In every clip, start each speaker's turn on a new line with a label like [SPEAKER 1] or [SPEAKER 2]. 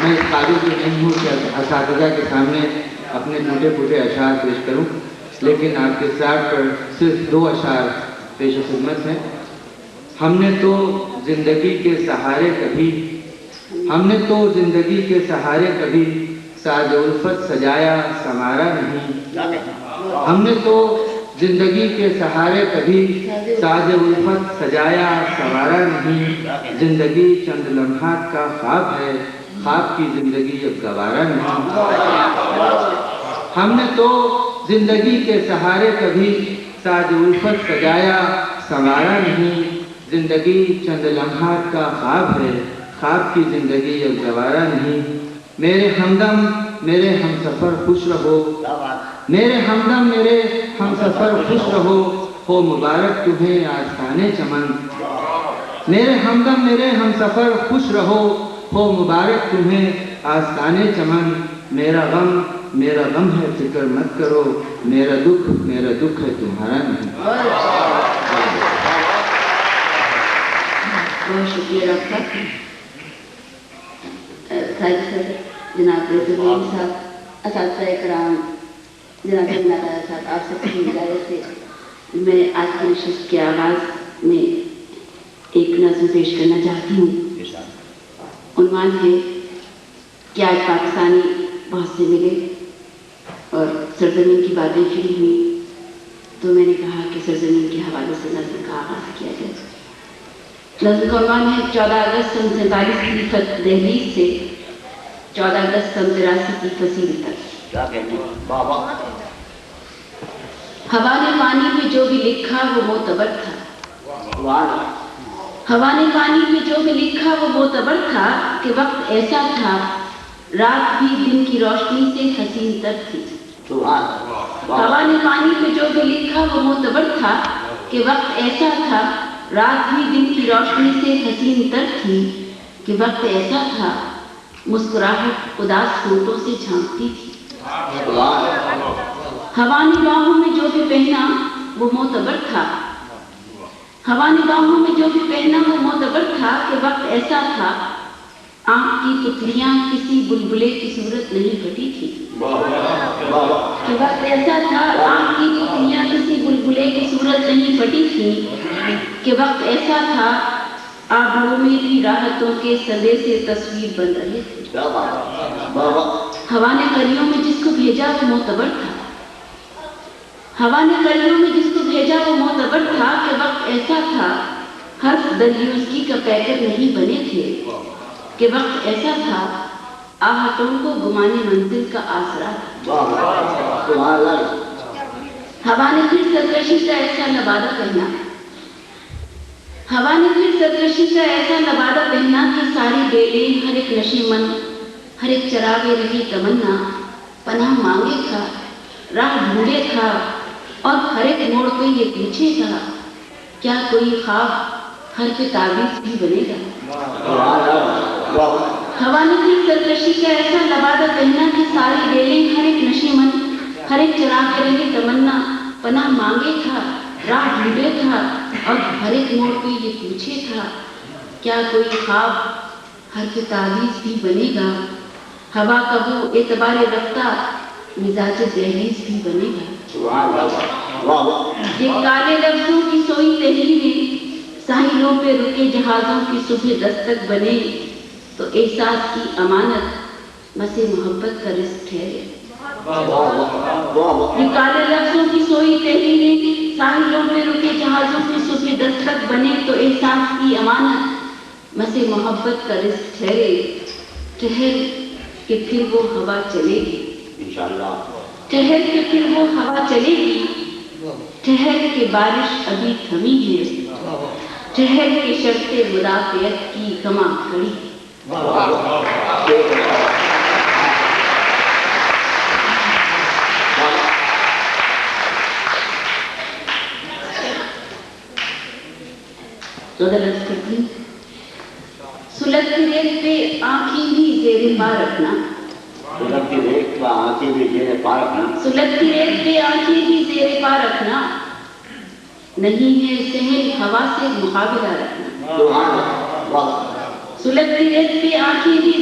[SPEAKER 1] میں اس قابل تو نہیں ہوں کہ اساتذہ کے سامنے اپنے ٹوٹے پھوٹے اشعار پیش کروں، لیکن آپ کے ساتھ پر صرف 2 اشعار پیش خدمت ہیں۔ ہم نے تو زندگی کے سہارے کبھی ساز الفت سجایا سنوارا نہیں۔ ہم نے تو زندگی کے سہارے کبھی ساز الفت سجایا سنوارا نہیں۔ زندگی چند لمحات کا خواب ہے، خواب کی زندگی اب گوارا نہیں۔ ہم نے تو زندگی کے سہارے کبھی ساز الفت سجایا سنوارا نہیں۔ زندگی چند لمحات کا خواب ہے، خواب کی زندگی اب گوارا نہیں۔ میرے ہمدم میرے ہم سفر خوش رہو، میرے ہمدم میرے ہم سفر خوش رہو، ہو مبارک تمہیں آستانے چمن۔ میرے ہمدم میرے ہم سفر خوش رہو، ہو مبارک تمہیں آستانے چمن۔ میرا غم ہے فکر مت کرو، میرا دکھ ہے تمہارا نہیں۔
[SPEAKER 2] بہت شکریہ آپ کا سر جناب رضوان صاحب، اساتذہ کرام، جناب نادر صاحب، آپ سب کی ہدایت سے میں آج کی نشست کے آغاز میں ایک نظم پیش کرنا چاہتی ہوں۔ عنوان ہے کہ آج پاکستانی بہت سے ملے اور سرزمین کی باتیں شروع ہوئی تو میں نے کہا کہ سرزمین کے حوالے سے نظم کا آغاز کیا جائے۔ نظم کا عنوان ہے 14 اگست سن 47 کی دہلیز سے 14 اگست سن 83 کی فصیل تک۔ ہوا نے پانی میں جو بھی لکھا وہ معتبر تھا، ہوا نے پانی میں جو بھی لکھا وہ معتبر تھا، کہ وقت ایسا تھا رات بھی دن کی روشنی سے حسین تر تھی۔ ہوا نے پانی میں جو بھی لکھا وہ معتبر تھا، کہ وقت ایسا تھا رات بھی دن کی روشنی سے حسین تر تھی، کہ وقت ایسا تھا مسکراہٹ اداس ہونٹوں سے جھانکتی تھی۔ ہوا نے باہوں میں جو بھی پہنا وہ معتبر تھا، ہوا نے باہوں میں جو بھی پہنا وہ معتبر تھا، کہ وقت ایسا تھا آنکھ کی پتلیاں کسی بلبلے کی صورت نہیں پھٹی تھی۔ کہ وقت ایسا تھا آنکھ کی پتلیاں کسی بلبلے کی صورت نہیں پھٹی تھی، کہ وقت ایسا تھا آبروں میں بھی راحتوں کے سدے سے تصویر بن رہے تھے۔ ہوا نے کلیوں میں جس کو بھیجا وہ معتبر تھا، ہوا نے کلیوں میں جس کو بھیجا وہ معتبر تھا، کہ وقت ایسا تھا حرف دریوزگی کا پیکر نہیں بنے تھے، کہ وقت ایسا تھا آہٹوں کو گمانے منزل کا آسرا تھا۔ ہوا نے پھر سرکشی کا ایسا لبادہ پہنا، ہوا نے پھر سرکشی کا ایسا لبادہ پہنا، کہ ساری بیلیں ہر ایک نشیمن ہر ایک چراغے رہی تمنا پناہ مانگے تھا راہ ڈھونڈے تھا، اور ہر ایک موڑ پہ یہ پوچھے تھا کیا کوئی خواب ہر پہ تعویذ بھی بنے گا۔ ہوا نے پھر سرکشی کا ایسا لبادہ پہنا، کہ ساری بیلیں ہر ایک نشیمن ہر ایک چراغے رہی تمنا پناہ مانگے تھا راہ ڈھونڈے تھا، اور ہر ایک موڑ پہ یہ پوچھے تھا کیا کوئی خواب ہر پہ تعویذ بھی بنے گا۔ ہوا کا وہ اعتبار رفتہ مزاج دہلیز بھی بنے گا۔ یہ کالے لفظوں کی سوئی تحریریں ساحلوں پہ رکے جہازوں کی صبح دستک بنے، تو احساس کی امانت مسے محبت کا رزق ٹھہرے۔ یہ کالے لفظوں کی سوئی تحریریں ساحلوں پہ رکے جہازوں کی صبح دستک بنے، تو احساس کی امانت مسے محبت کا رزق ٹھہرے۔ ٹھہر کہ پھر وہ ہوا چلے گی، ٹھہر کہ پھر وہ ہوا چلے گی، ٹھہر کہ بارش ابھی تھمی ہے، ٹھہر کے شرط مدافعت کی کماں کھڑی۔ سلگتی ریت پہ آنکھیں بھی زیر پا رکھنا،
[SPEAKER 3] سلگتی ریت پہ آنکھیں بھی زیر پا رکھنا،
[SPEAKER 2] سلگتی ریت پہ آنکھیں بھی زیر پا رکھنا، نہیں ہے سہل ہوا سے مقابلہ رکھنا۔ سلگتی ریت پہ آنکھیں بھی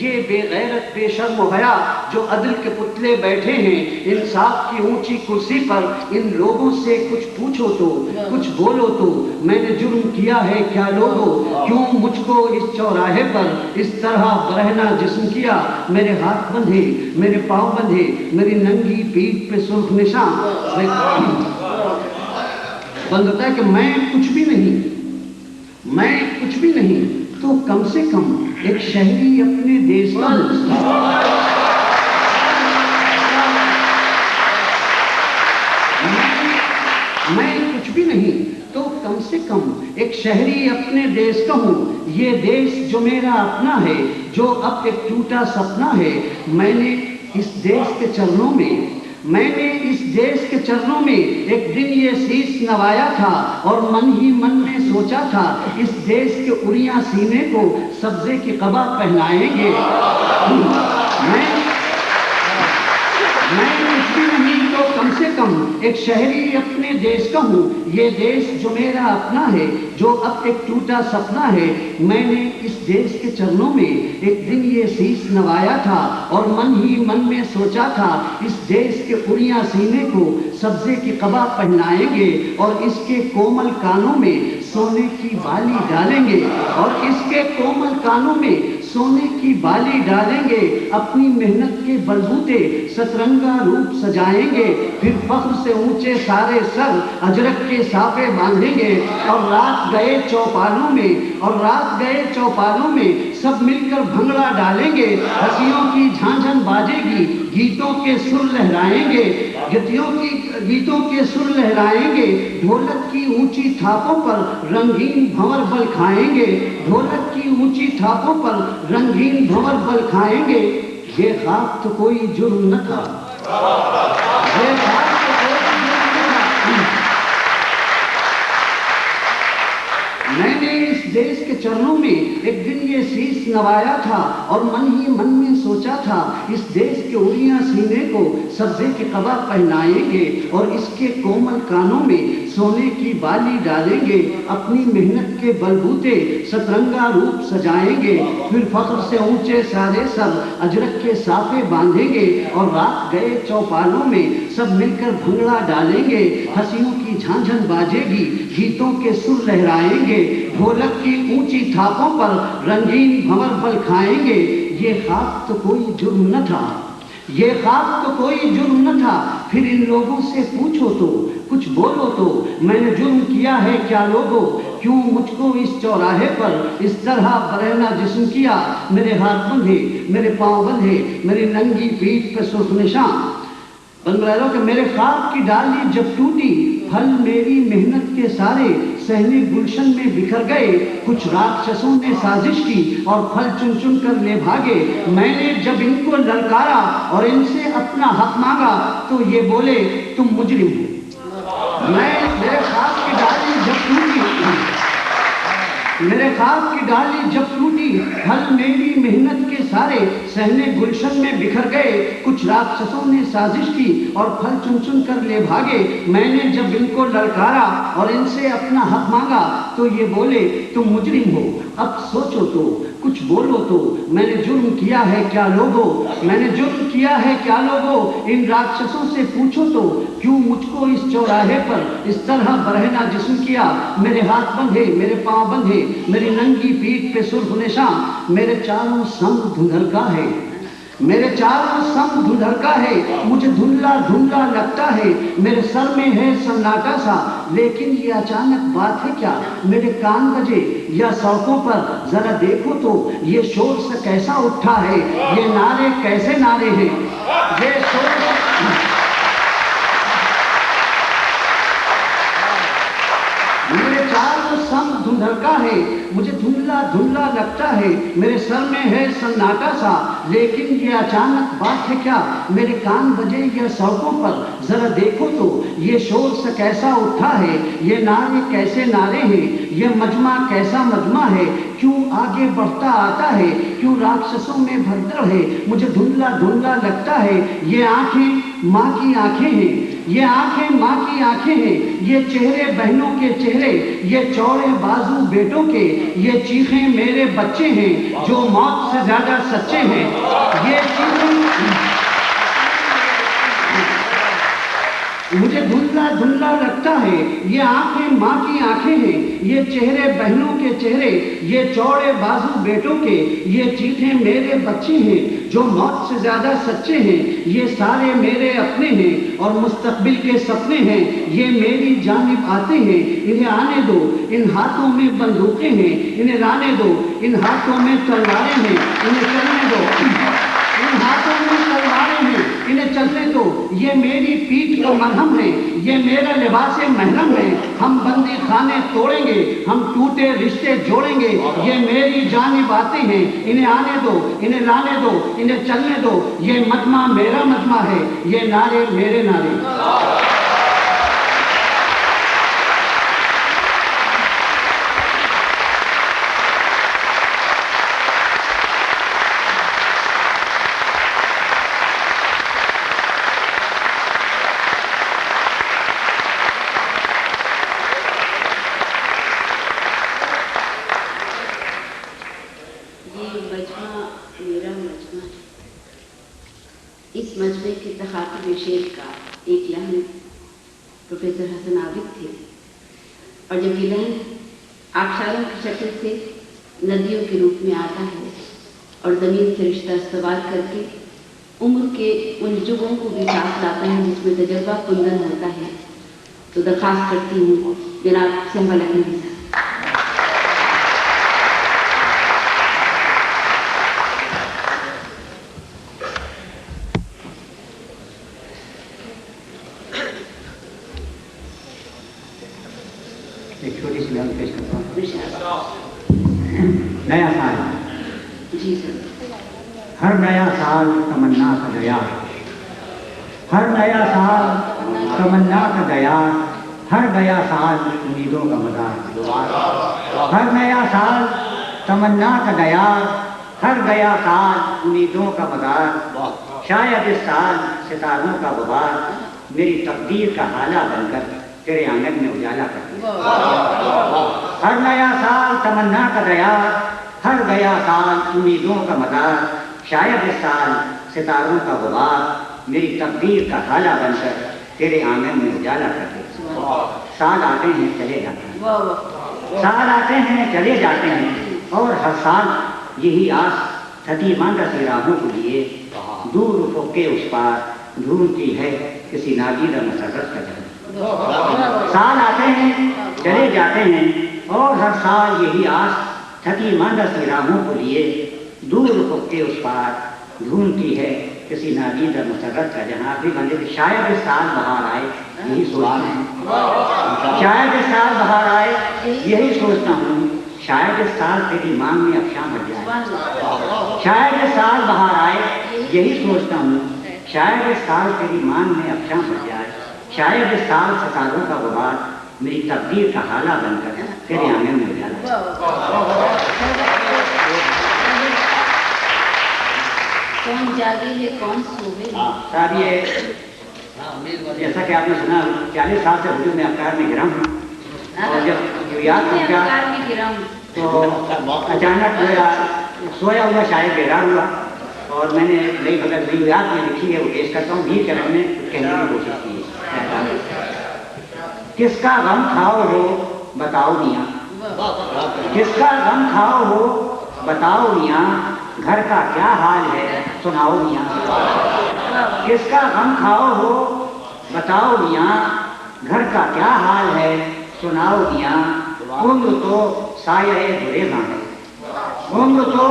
[SPEAKER 4] یہ بے غیرت بے شرم و حیا جو عدل کے پتلے بیٹھے ہیں انصاف کی اونچی کرسی پر، ان لوگوں سے کچھ پوچھو تو، کچھ بولو تو، میں نے جرم کیا ہے کیا لوگو، کیوں مجھ کو اس چوراہے پر اس طرح برہنہ جسم کیا، میرے ہاتھ بندھے، میرے پاؤں بندھے، میری ننگی پیٹھ پہ سرخ نشان۔ بند ہوتا ہے کہ میں کچھ بھی نہیں تو کم سے کم ایک شہری اپنے دیش کا ہوں۔ میں کچھ بھی نہیں تو کم سے کم ایک شہری اپنے دیش کا ہوں۔ یہ دیش جو میرا اپنا ہے، جو اب ایک ٹوٹا سپنا ہے، میں نے اس دیش کے چرنوں میں ایک دن یہ سیس نوایا تھا، اور من ہی من میں سوچا تھا اس دیش کے اڑیاں سینے کو سبزے کی قبا پہنائیں گے۔ میں کچھ بھی نہیں تو کم سے کم ایک شہری اپنے دیش کا ہوں۔ یہ دیش جو میرا اپنا ہے، جو اب ایک ٹوٹا سپنا ہے، میں نے اس دیش کے چرنوں میں ایک دن یہ سیس نوایا تھا، اور من ہی من میں سوچا تھا اس دیش کے اڑیاں سینے کو سبزے کی قبا پہنائیں گے، اور اس کے کومل کانوں میں سونے کی بالی ڈالیں گے، اور اس کے کومل کانوں میں سونے کی بالی ڈالیں گے، اپنی محنت کے بلبوتے سترنگا روپ سجائیں گے، پھر فخر سے اونچے سارے سر اجرک کے صافے باندھیں گے، اور رات گئے چوپالوں میں سب مل کر بھنگڑا ڈالیں گے، ہنسیوں کی جھانجھن باجے گی، گیتوں کے سر لہرائیں گے، ڈھولک کی اونچی تھاپوں پر رنگین بھنور بل کھائیں گے، ڈھولک کی اونچی تھاپوں پر رنگین بھنور بل کھائیں گے۔ یہ خواب تو کوئی جرم نہ تھا، میں نے اس دیش کے چرنوں میں ایک دن یہ سیس نوایا تھا، اور من ہی من میں سوچا تھا اس دیش کے اڑیاں سینے کو سبزے کی قبا پہنائیں گے، اور اس کے کومل کانوں میں سونے کی بالی ڈالیں گے، اپنی محنت کے بلبوتے سترنگا روپ سجائیں گے، پھر فخر سے اونچے سارے سر اجرک کے صافے باندھیں گے، اور رات گئے چوپالوں میں سب مل کر بھنگڑا ڈالیں گے، ہنسیوں کی جھانجھن باجے گی، گیتوں کے سر لہرائیں گے، ڈھولک کی اونچی تھاپوں پر رنگین بھنور بل کھائیں گے۔ یہ خواب تو کوئی جرم نہ تھا، پھر ان لوگوں سے پوچھو تو، کچھ بولو تو، میں نے جرم کیا ہے کیا لوگو، کیوں مجھ کو اس چوراہے پر اس طرح برہنہ جسم کیا، میرے ہاتھ بندھے، میرے پاؤں بندھے، میری ننگی پیٹھ پہ سرخ نشان۔ بنگلورو کہ میرے خواب کی ڈالی جب ٹوٹی، پھل میری محنت کے سارے صحنے گلشن میں بکھر گئے، کچھ راکشسوں نے سازش کی اور پھل چن چن کر لے بھاگے، میں نے جب ان کو للکارا اور ان سے اپنا حق مانگا تو یہ بولے تم مجرم ہو۔ میرے خواب کی ڈالی جب ٹوٹی، پھل میری محنت کے سارے صحنے گلشن میں بکھر گئے، کچھ راکشسوں نے سازش کی اور پھل چن چن کر لے بھاگے، میں نے جب ان کو للکارا اور ان سے اپنا حق مانگا تو یہ بولے تم مجرم ہو۔ اب سوچو تو، کچھ بولو تو، میں نے جرم کیا ہے کیا لوگو، ان راکشسوں سے پوچھو تو، کیوں مجھ کو اس چوراہے پر اس طرح برہنہ جسم کیا، میرے ہاتھ بندھے، میرے پاؤں بندھے، میری ننگی پیٹھ پہ سرخ نشان، میرے چاروں سنگ دھندھلکا ہے، مجھے دھندلا دھندلا لگتا ہے، میرے سر میں ہے سناٹا سا، لیکن یہ اچانک بات ہے کیا، میرے کان بجے یا سڑکوں پر ذرا دیکھو تو یہ شور سے کیسا اٹھا ہے، یہ نعرے کیسے نعرے ہیں، یہ شور میرے چاروں سنگ دھندھلکا ہے، مجھے دھندلا دھندلا لگتا ہے، میرے سر میں ہے سناٹا سا، لیکن یہ اچانک بات ہے کیا، میرے کان بجے یا سڑکوں پر ذرا دیکھو تو یہ شور سے کیسا اٹھا ہے، یہ نعرے کیسے نعرے ہیں، یہ مجمع کیسا مجمع ہے، کیوں آگے بڑھتا آتا ہے، کیوں راکشسوں میں بھگدڑ ہے، مجھے دھندلا دھندلا لگتا ہے، یہ آنکھیں ماں کی آنکھیں ہیں، یہ آنکھیں ماں کی آنکھیں ہیں، یہ چہرے بہنوں کے چہرے، یہ چوڑے بازو بیٹوں کے، یہ چیخیں میرے بچے ہیں جو موت سے زیادہ سچے ہیں، یہ چیخیں مجھے دھندلا دھندلا لگتا ہے، یہ آنکھیں ماں کی آنکھیں ہیں، یہ چہرے بہنوں کے چہرے، یہ چوڑے بازو بیٹوں کے، یہ چیخیں میرے بچے ہیں جو موت سے زیادہ سچے ہیں، یہ سارے میرے اپنے ہیں اور مستقبل کے سپنے ہیں، یہ میری جانب آتے ہیں، انہیں آنے دو، ان ہاتھوں میں بندوقیں ہیں، انہیں لانے دو، ان ہاتھوں میں تلواریں ہیں، انہیں چلنے دو، ان ہاتھوں میں تلواریں ہیں، انہیں چلنے دو، یہ میری پیٹھ کا مرہم ہے، یہ میرا لباس محرم ہے، ہم بندی خانے توڑیں گے، ہم ٹوٹے رشتے جوڑیں گے، یہ میری جانب آتے ہیں، انہیں آنے دو، انہیں لانے دو، انہیں چلنے دو، یہ مجمع میرا مجمع ہے، یہ نعرے میرے نعرے۔
[SPEAKER 2] اس مجمع کے تخاطب شعر کا ایک لحن پروفیسر حسن عابد تھے، اور جب یہ لحن آبشاروں کی شکل سے ندیوں کے روپ میں آتا ہے اور زمین سے رشتہ استوار کر کے عمر کے ان جگہوں کو بھی ساتھ لاتا ہے جس میں تجربہ کندن ہوتا ہے، تو درخواست کرتی ہوں جناب صحبہ لکھنوی صاحب۔
[SPEAKER 5] ایک چھوٹی سی لحن پیش کرتا ہوں۔ نیا سال،
[SPEAKER 2] جی سر۔
[SPEAKER 5] ہر نیا سال تمنا کا دیا، ہر نیا سال تمنا کا دیا، ہر گیا سال امیدوں کا مدار، ہر نیا سال تمنا کا دیا، ہر گیا سال امیدوں کا مدار، شاید اس سال ستاروں کا غبار میری تقدیر کا حالہ بن کر تیرے آنگن میں اجالا کر، ہر نیا سال تمنا کا دیا، ہر گیا سال امیدوں کا مدار، شاید اس سال ستاروں کا غبار میری تقدیر کا حالہ بن کر تیرے آنگن میں اجالا کر دے۔ سال آتے ہیں چلے جاتے ہیں، سال آتے ہیں چلے جاتے ہیں، اور ہر سال یہی آس تھکی ماندہ سی راہوں کو لیے دور افق کے اس پار ڈھونڈتی ہے کسی نادیدہ مسرت کا جنم۔ سال آتے ہیں چلے جاتے ہیں، اور ہر سال یہی آس تھکی ماندہ سی راہوں کو لیے دور افق کے اس پار ڈھونڈتی ہے کسی نادیدہ مسرت کا جہاں بھی بندے شاید اس سال بہار آئے یہی سوچتا ہوں، شاید اس سال بہار آئے یہی سوچتا ہوں، شاید اس سال تیری مانگ میں افشاں بھر جائے، شاید اس سال بہار آئے یہی سوچتا ہوں، شاید اس سال تیری مانگ میں افشاں بھر جائے، شاید اس سال ستاروں کا غبار میری تقدیر کا حالہ بن کر تیرے آنگن میں اجالا۔
[SPEAKER 2] کون جاگے ہے کون سوے؟
[SPEAKER 5] صاحب یہ جیسا کہ آپ نے سنا 40 سال سے حضور میں افکار میں گرا ہوں، اور جب یاد پہنچا تو اچانک سویا ہوا شاید بیدار ہوا، اور میں نے نئی بغیر یاد میں لکھی ہے وہ پیش کرتا ہوں، بھی کرم نے کہنے کی کوشش کی ہے۔ کس کا غم کھاؤ ہو بتاؤ میاں، کس کا غم کھاؤ ہو بتاؤ میاں، گھر کا کیا حال ہے سناؤ میاں، کس کا غم کھاؤ ہو بتاؤ میاں، گھر کا کیا حال ہے سناؤ میاں، عمر تو سایہ گریزاں ہے، عمر تو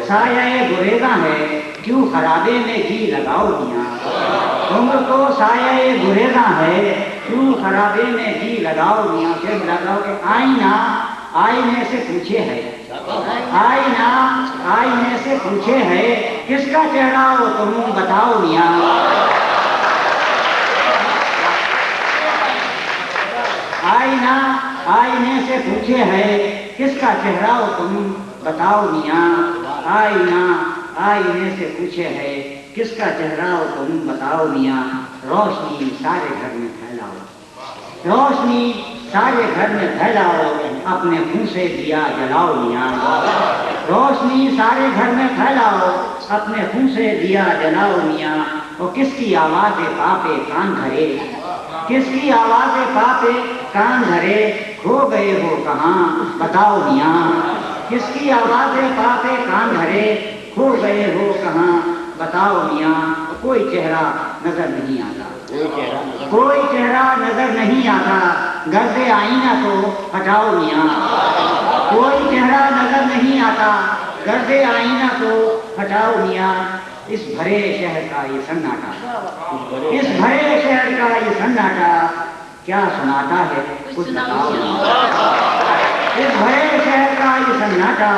[SPEAKER 5] سایہ گریزاں ہے، کیوں خرابے میں جی لگاؤ میاں، عمر تو سایہ گریزاں ہے، کیوں خرابے میں جی لگاؤ میاں، پھر لگاؤ کہ آئینہ آئینے سے پوچھے ہے، آئینہ آئینے سے پوچھے ہے، کس کا چہرہ ہو تم بتاؤ میاں، آئینہ آئینے سے پوچھے ہے کس کا چہرہ ہو تم بتاؤ میاں، آئینہ آئینے سے پوچھے ہے کس کا چہرہ ہو تم بتاؤ میاں، روشنی سارے گھر میں پھیلاؤ، روشنی سارے گھر میں پھیلاؤ، اپنے منہ سے دیا جلاؤ میاں، روشنی سارے گھر میں پھیلاؤ، اپنے منہ سے دیا جلاؤ میاں، وہ کس کی آواز پاپے کان دھرے، کس کی آواز پاپے کان دھرے، کھو گئے ہو کہاں بتاؤ میاں، کس کی آواز پاپے کان دھرے، کھو گئے ہو کہاں بتاؤ میاں، کوئی چہرہ نظر نہیں آتا، کوئی چہرہ نظر نہیں آتا، گرد آئینہ تو ہٹاؤ میاں، کوئی چہرہ نظر نہیں آتا، گرد آئینہ تو ہٹاؤ میاں، اس بھرے شہر کا یہ سناٹا، اس بھرے شہر کا یہ سناٹا کیا سناتا ہے کچھ بتاؤ میاں، اس بھرے شہر کا یہ سناٹا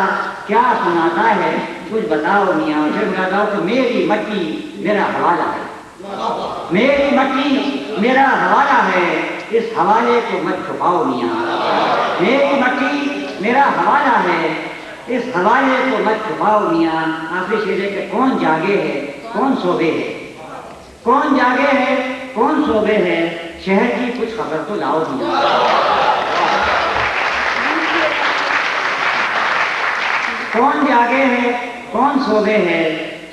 [SPEAKER 5] کیا سناتا ہے کچھ بتاؤ میاں، پھر بتاؤ کہ میری مٹی میرا حوالہ ہے، میری مٹی میرا حوالہ ہے، اس حوالے کو مت چھپاؤ میاں، میری مٹی میرا حوالہ ہے، اس حوالے کو مت چھپاؤ میاں، آخری شعر ہے کہ کون جاگے ہے کون سوبے ہے، کون جاگے ہے کون سوبے ہے، شہر کی کچھ خبر تو لاؤ میاں، کون جاگے ہے کون سوبے ہے،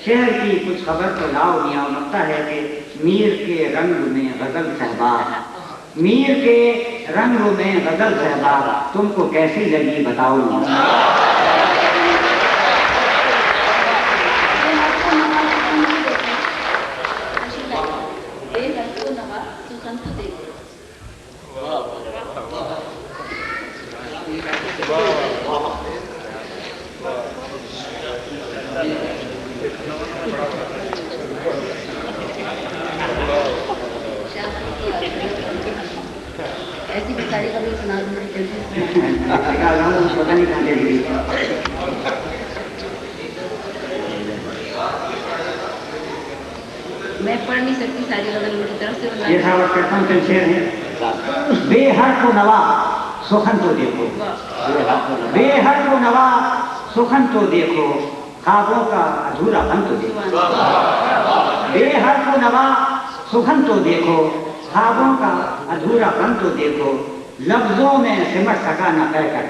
[SPEAKER 5] شہر کی کچھ خبر تو لاؤ میاں، لگتا ہے کہ میر کے رنگ میں غزل صحبا، میر کے رنگ میں غزل صحبا تم کو کیسی لگی بتاؤ میاں،
[SPEAKER 2] ایسی بھی ساری کبھی سنا دوں
[SPEAKER 5] پتہ نہیں کہاں چلی گئی،
[SPEAKER 2] میں پڑھ نہیں سکتی ساری غزل میری طرف سے
[SPEAKER 5] یہ ساوت کرتا ہوں چند شعر ہیں، بے حرف و نوا سخن تو دیکھو، بے حرف و نوا سخن تو دیکھو، خوابوں کا ادھورا پن تو دیکھو، بے حرف و نوا سخن تو دیکھو، خوابوں کا ادھورا پن تو دیکھو، لفظوں میں سمٹ سکا نہ کہہ کر،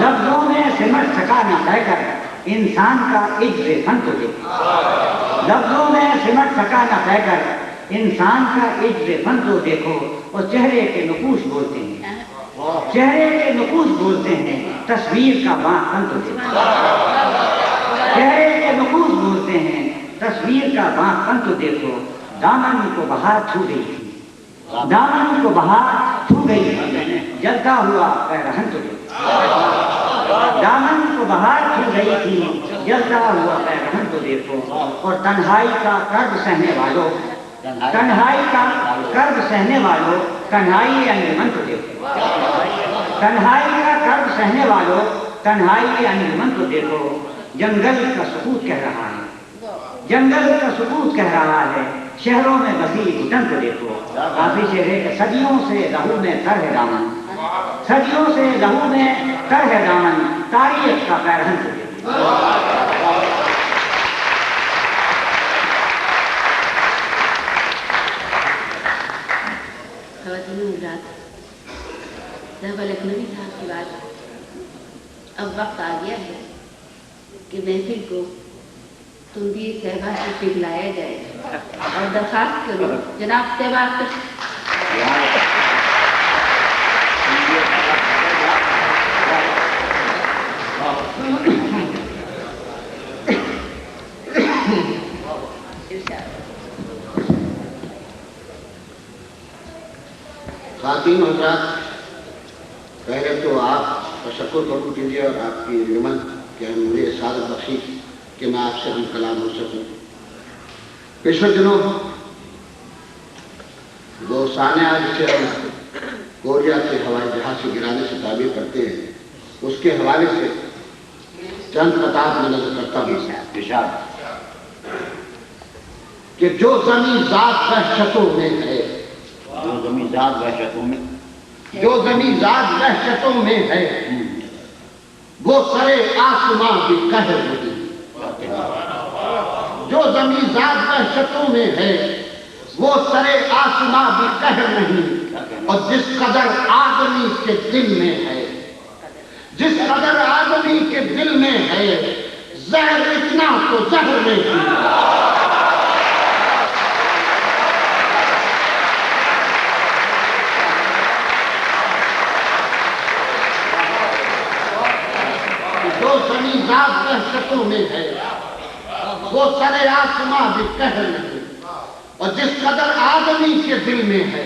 [SPEAKER 5] لفظوں میں سمٹ سکا نہ کہہ کر، انسان کا عجز فن تو دیکھو، لفظوں میں سمٹ سکا نہ کہہ کر، انسان کا عجز فن تو دیکھو، اور چہرے کے نقوش بولتے ہیں، چہرے کے نقوش بولتے ہیں، تصویر کا باں فن تو دیکھو، چہرے کے نقوش بولتے ہیں، تصویر کا باں فن تو دیکھو، دامن کو بہار چھو گئی تھی، دامن کو بہار چھو گئی تھی، جلتا ہوا پیرہن تو دیکھو، دامن کو بہار چھو گئی تھی، جلتا ہوا پیرہن تو دیکھو، اور تنہائی کا کرب سہنے والوں، تنہائی کا کرب سہنے والوں، تنہائی انجمن تو دیکھو، تنہائی کا کرب سہنے والوں، تنہائی انجمن تو دیکھو، جنگل کا سکوت کہہ رہا ہے، جنگل کا سکوت کہہ رہا ہے، شہروں میں بسی گھٹن کو دیکھو، کافی شعر ہے کہ صدیوں سے لہو میں تر ہے دامن، صدیوں سے لہو میں تر ہے دامن، تاریخ کا پیرہن کو دیکھو،
[SPEAKER 2] خواتین حضرات، صاحبہ لکھنوی صاحب کی بات، اب وقت آ گیا ہے کہ محفل کو تم بھی صاحبہ سے پگھلایا جائے، اور درخواست کرو جناب صاحبہ
[SPEAKER 6] خواتین حضرات، پہلے تو آپ تشکر قبول کیجیے اور آپ کی نمن کہ مجھے سعادت بخشی کہ میں آپ سے ہم کلام ہو سکوں۔ پچھلے دنوں وہ سانحہ جسے ہم کوریا کے ہوائی جہاز سے گرانے سے تعبیر کرتے ہیں، اس کے حوالے سے چند خطاب میں نظر کرتا ہوں کہ جو زمین ذات وحشتوں میں ہے،
[SPEAKER 3] جو زمین ذات وحشتوں میں،
[SPEAKER 6] جو زمین زاد وحشتوں میں ہے وہ سرے آسماں بھی قہر نہیں. جو زمین زاد وحشتوں میں ہے وہ سرے آسماں بھی قہر نہیں. اور جس قدر آدمی کے دل میں ہے، جس قدر آدمی کے دل میں ہے، زہر اتنا تو زہر میں بھی. جو زمین زاد وحشتوں میں ہے وہ سرے آسماں بھی قہر نہیں. اور جس قدر آدمی کے دل میں ہے،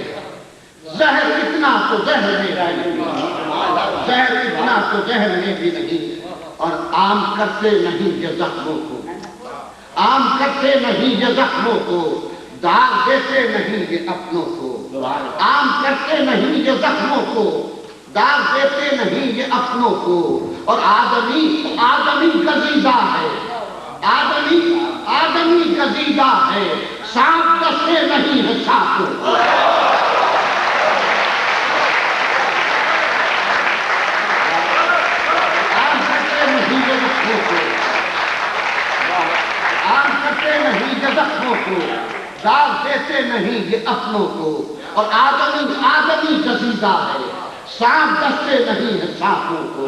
[SPEAKER 6] زہر اتنا تو زہر میں بھی نہیں، زہر اتنا تو زہر میں بھی نہیں. اور عام کرتے نہیں یہ زخموں کو، عام کرتے نہیں یہ زخموں کو، داغ دیتے نہیں یہ اپنوں کو. عام کرتے نہیں یہ زخموں کو، داغ دیتے نہیں یہ اپنوں کو. اور آدمی گزیدہ ہے، آدمی گزیدہ ہے، سانپ کسے نہیں ہے سانپوں. عام کرتے نہیں یہ زخموں کو، عام کرتے نہیں یہ زخموں کو، داغ دیتے نہیں یہ اپنوں کو. اور آدمی گزیدہ ہے، سانپ دستے نہیں ہے سانپوں کو،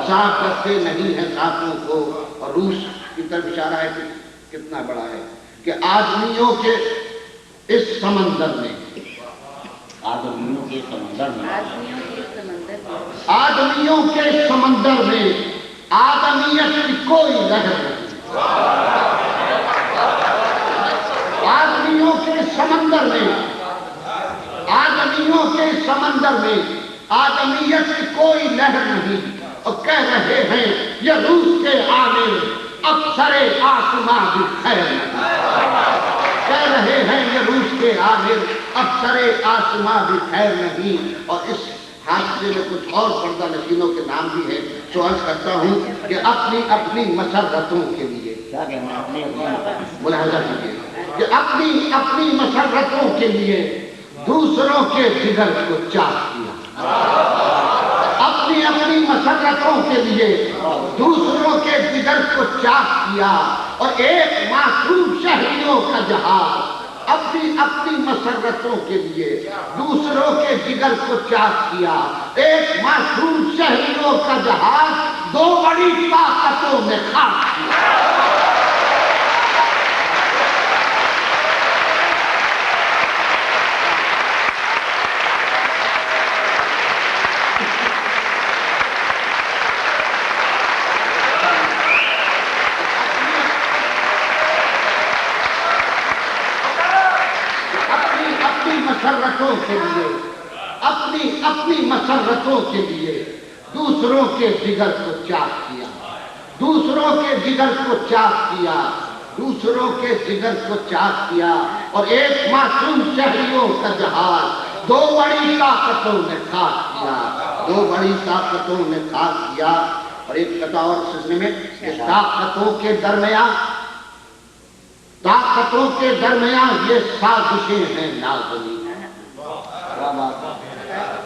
[SPEAKER 6] سانپ دستے نہیں ہے سانپوں کو. اور روس کی طرف اشارہ ہے کہ کتنا بڑا ہے کہ آدمیوں کے اس سمندر میں،
[SPEAKER 3] آدمیوں کے سمندر میں،
[SPEAKER 6] آدمیوں کے سمندر میں آدمیت کی کوئی لہر نہیں. آدمیوں کے سمندر میں، آدمیوں کے سمندر میں آدمیت کی کوئی لہر نہیں. اور کہہ رہے ہیں یہ روس کے عامل اکثر آسماں بھی خیر نہیں. کہہ رہے ہیں یہ روس کے عامل اکثر آسماں بھی خیر نہیں. اور اس حادثے میں کچھ اور پردہ نشینوں کے نام بھی ہیں. سوال کرتا ہوں کہ اپنی مسرتوں کے لیے ملاحظہ کیجیے کہ اپنی مسرتوں کے لیے دوسروں کے جگر کو چاک کیا. اپنی مسرتوں کے لیے دوسروں کے جگر کو چاک کیا. اور ایک معصوم شہریوں کا جہاز اپنی مسرتوں کے لیے دوسروں کے جگر کو چاک کیا. ایک معصوم شہریوں کا جہاز دو بڑی طاقتوں میں خاک کیا. اپنی مسرتوں کے لیے دوسروں کے جگر کو چاک کیا، دوسروں کے جگر کو چاک کیا، دوسروں کے جگر کو چاک کیا. اور ایک معصوم شہریوں کا جہاز دو بڑی طاقتوں نے خاک کیا، دو بڑی طاقتوں نے خاک کیا. اور ایک قطعہ اور سلسلے میں طاقتوں کے درمیان یہ سازشیں ہیں لازمی.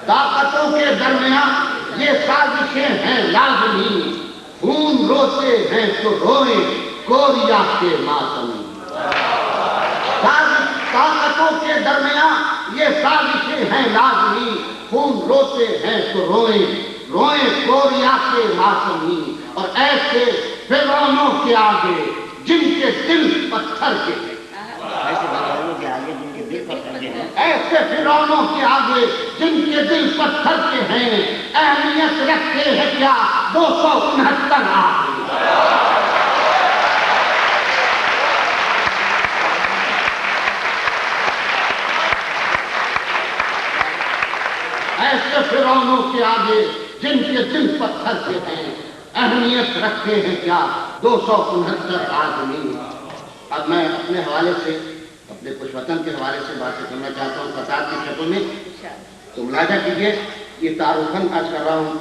[SPEAKER 6] طاقتوں کے درمیان یہ سازشیں ہیں لازمی. خون روتے ہیں تو روئیں کوریا کے ماتمی. طاقتوں کے درمیان یہ سازشیں ہیں لازمی. خون روتے ہیں تو روئیں کوریا کے ماتمی. اور ایسے فرعونوں کے آگے جن کے دل پتھر کے ہیں، ایسے فرعونوں کے آگے جن کے دل پتھر کے ہیں، اہمیت رکھتے ہیں کیا 269 آگے. ایسے فرعونوں کے آگے جن کے دل پتھر کے ہیں، اہمیت رکھتے ہیں کیا 269 آدمی. اب میں اپنے حوالے سے، اپنے کچھ وطن کے حوالے سے باتیں کرنا چاہتا ہوں قطار کی شکل میں. تو ملاحظہ کیجیے، یہ تعارفاً آج کر رہا ہوں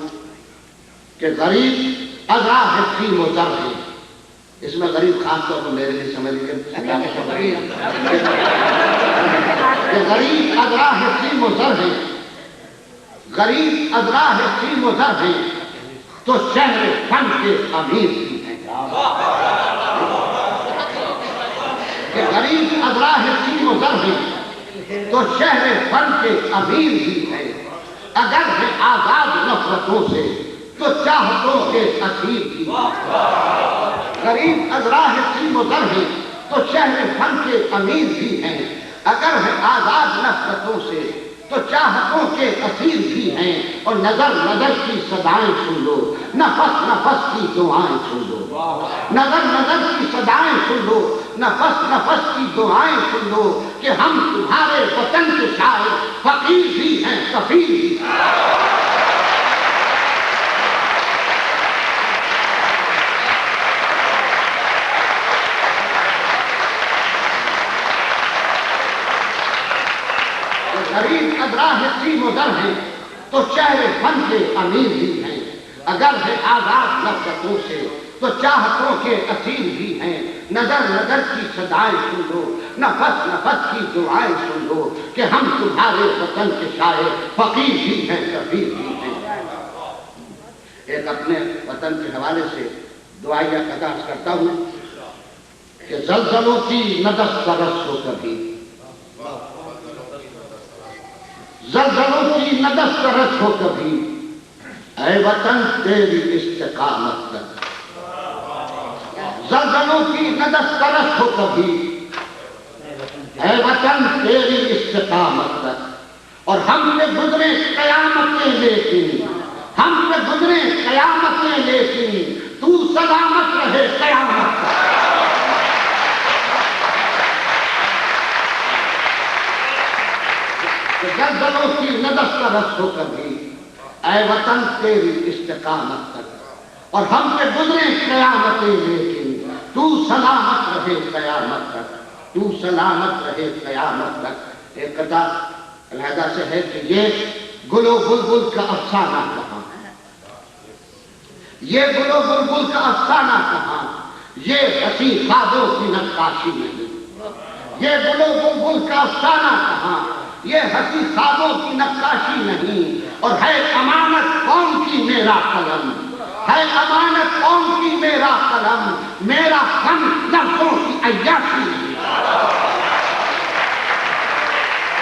[SPEAKER 6] کہ غریب اذا حسین و ذر ہے. اس میں غریب خاص طور پر میرے لیے سمجھ لیجیے کہ غریب اذا حسین و ذر ہے. غریب ازراہ سیم و زر ہیں تو شہر فن کے امیر بھی ہیں. کہ غریب ازراہ سیم و زر ہیں تو شہر فن کے امیر بھی ہیں. اگر ہے آزاد نفرتوں سے تو چاہتوں کے اسیر بھی ہیں. غریب ازراہ سیم و زر ہیں تو شہر فن کے امیر بھی ہیں. اگر ہے آزاد نفرتوں سے تو چاہتوں کے اسیر بھی ہیں. اور نظر نظر کی صدائیں سن لو, نفس نفس کی دعائیں سن لو. نظر نظر کی صدائیں سن لو, نفس نفس کی دعائیں سن لو کہ ہم تمہارے وطن کے شاعر فقیر بھی ہیں, کفیل بھی ہیں. غریب ازراہ سیم و زر ہیں تو شہر فن کے امیر بھی ہیں. اگر ہے آزاد نفرتوں سے تو چاہتوں کے اسیر بھی ہیں. نظر نظر کی صدائیں سن لو, نفس نفس کی دعائیں سن لو کہ ہم تمہارے وطن کے شاعر فقیر بھی ہیں, کفیل بھی ہیں. ایک اپنے وطن کے حوالے سے دعائیہ قطع کرتا ہوں کہ زلزلوں کی نہ دسترس ہو کبھی, زلزلوں کی نہ دسترس ہو کبھی, اے وطن تیری استقامت تک. زلزلوں کی نہ دسترس ہو کبھی, اے وطن تیری استقامت تک. اور ہم پہ گزرے قیامتیں لیکن, ہم پہ گزرے قیامتیں لیکن تو سلامت رہے قیامت تک. زلزلوں کی نہ دسترس ہو کبھی, اے وطن تیری استقامت تک. اور ہم پہ گزرے قیامتیں لیکن تو سلامت رہے قیامت تک, تو سلامت رہے قیامت تک. ایک قطع علیحدہ سے ہے کہ یہ گل و بلبل کا افسانہ کہاں, یہ گل و بلبل کا افسانہ کہاں, یہ ہنسی خوابوں کی نقاشی نہیں. یہ گل و بلبل کا افسانہ کہاں, یہ ہنسی خوابوں کی نقاشی نہیں. اور ہے امانت قوم کی میرا قلم, ہے امانت قوم کی میرا قلم, میرا فن لفظوں کی عیاشی نہیں.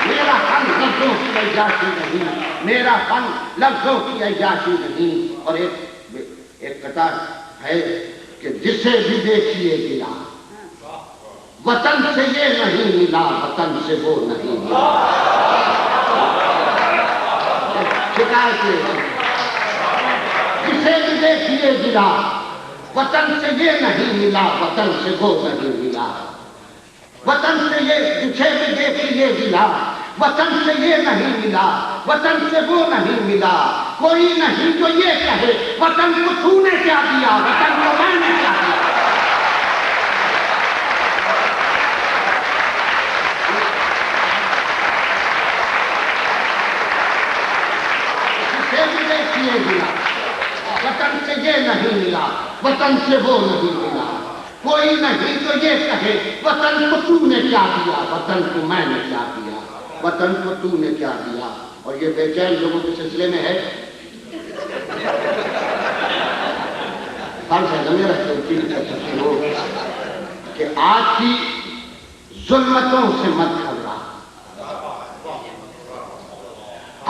[SPEAKER 6] میرا فن لفظوں کی عیاشی نہیں, میرا فن لفظوں کی عیاشی نہیں. اور ایک قطع ہے کہ جسے بھی دیکھیے گلا, وطن سے یہ نہیں ملا, وطن سے وہ نہیں ملا. شکایت جسے بھی دیکھیے گلا, وطن سے یہ نہیں ملا, وطن سے وہ نہیں ملا. وطن سے یہ جسے بھی دیکھیے گلا, وطن سے یہ نہیں ملا, وطن سے وہ نہیں ملا. کوئی نہیں جو یہ کہے وطن کو تو نے کیا دیا, وطن کو میں نے کیا دیا. وطن سے یہ نہیں ملا, وطن سے وہ نہیں ملا. کوئی نہیں تو یہ کہے وطن کو تو نے کیا دیا, وطن کو میں نے کیا دیا, وطن کو تو نے کیا دیا. اور یہ بے چین لوگوں کے سلسلے میں ہے. فرض ہے میرا تفصیل ہو کہ آج کی ظلمتوں سے مت گھبرا,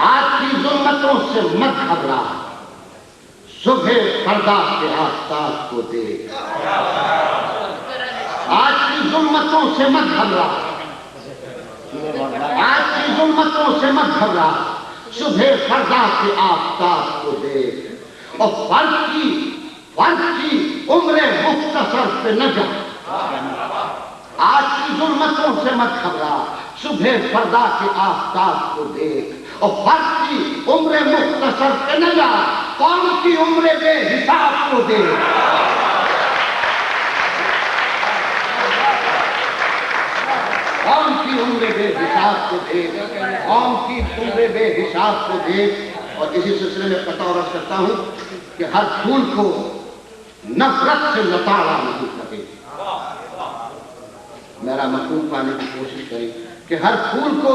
[SPEAKER 6] آج کی ظلمتوں سے مت گھبرا, صبح فردا کے آفتاب کو دیکھ. آج کی ظلمتوں سے مت گھبرا, آج کی ظلمتوں سے مت گھبرا, صبح فردا کے آفتاب کو دیکھ. اور فرض کی عمر مختصر پہ نہ جا. آج کی ظلمتوں سے مت گھبرا, صبح فردا کے آفتاب کو دیکھ. اور فرض کی عمر مختصر پہ نہ جا, قوم کی عمر بے حساب کو دیکھ. قوم کی عمر بے حساب کو دیکھ, قوم کی عمر بے حساب کو دیکھ. اور اسی سلسلے میں قطع عرض کرتا ہوں کہ ہر پھول کو نفرت سے لتاڑا نہیں کرے. میرا مفہوم پانے کی کوشش کریں کہ ہر پھول کو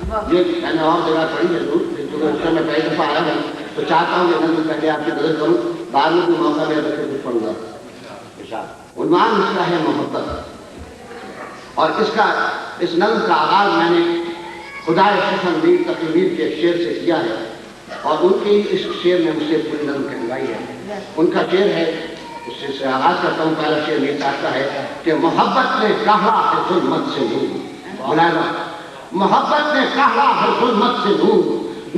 [SPEAKER 6] یہ میں نے اور جگہ پڑھی ہے ضرور، کیونکہ اس میں پہلی دفعہ آیا ہوں تو چاہتا ہوں کہ نظم پہلے آپ کی نظر کروں، بعد میں کوئی موقع ملا تو پھر پڑھوں گا۔ عنوان اس کا ہے محبت، اور اس نظم کا آغاز میں نے خدائے حسن میر تقی میر کے شعر سے کیا ہے، اور ان کے اس شعر نے مجھ سے پوری نظم کہلوائی ہے۔ ان کا شعر ہے، اس سے آغاز کرتا ہوں۔ پہلا شعر یہ چاہتا ہے کہ محبت نے کہا ہے ظلمت سے نور، مولانا محبت نے کہا ہے ظلمت سے نور،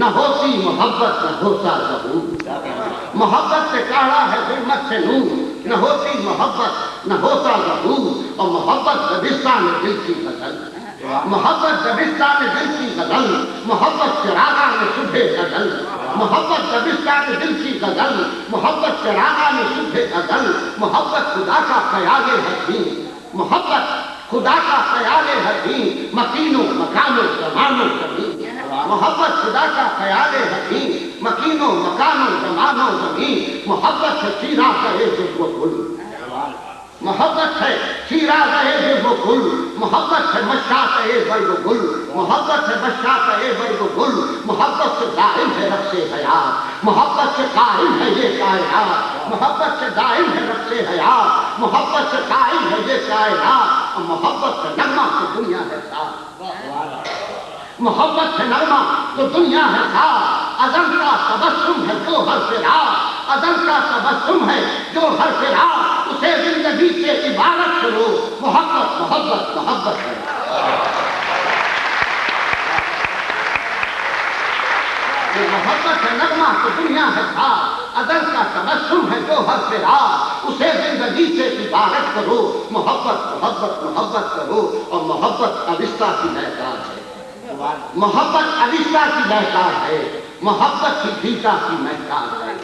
[SPEAKER 6] نہ ہوتی محبت نہ ہوتا ظہور۔ محبت نے کہا ہے ظلمت سے نور، نہ ہوتی محبت نہ ہوتا ظہور، اور محبت دبستان دل کی غزل، محبت دبستان دل کی غزل، محبت چراغاں میں صبح غزل، محبت دبستان دل کی غزل، محبت چراغاں میں صبح غزل، محبت خدا کا خیال حکیم، محبت خدا کا خیال حکیم، مکین و مکان و زمان و زمین، محبت خدا کا خیال حکیم، مکین و مکان و زمان و زمین، محبت ہے چیرا رہے جب وہ گل، محبت ہے چیرا رہے جب وہ گل، محبت ہے مشاط ہے بر وہ گل، محبت ہے مشاط ہے بر وہ گل، محبت سے دائم ہے رقص حیات، محبت سے قائم ہے یہ کائنات، محبت سے دائم ہے رقص حیات، محبت سے قائم ہے یہ کائنات، اور محبت سے نغمہ تو دنیا ہے ساتھ، محبت سے نغمہ تو دنیا ہے ساتھ، عزم کا تبسم ہے جو ہر فراق، عزم کا تبسم ہے جو ہر فراق، اسے زندگی سے عبارت کرو، محبت محبت محبت ہے۔ یہ محبت ہے نغمہ تو دنیا ہے ساتھ، عزم کا تبسم ہے جو ہر فراق، اسے زندگی سے عبارت کرو، محبت محبت محبت کرو، اور محبت آہستہ کی لہکار ہے، محبت آہستہ کی لہکار ہے، محبت ہی گیتا کی مہکار ہے،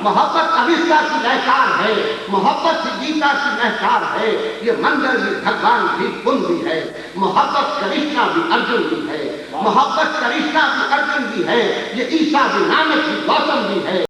[SPEAKER 6] محبت آہستہ کی لہکار ہے، محبت ہی گیتا کی مہکار ہے، یہ منظر بھی بھگوان بھی کن بھی ہے، محبت کرشنا بھی ارجن بھی ہے، محبت کرشنا بھی ارجن بھی ہے، یہ عیسیٰ بھی نانک بھی گوتم بھی ہے۔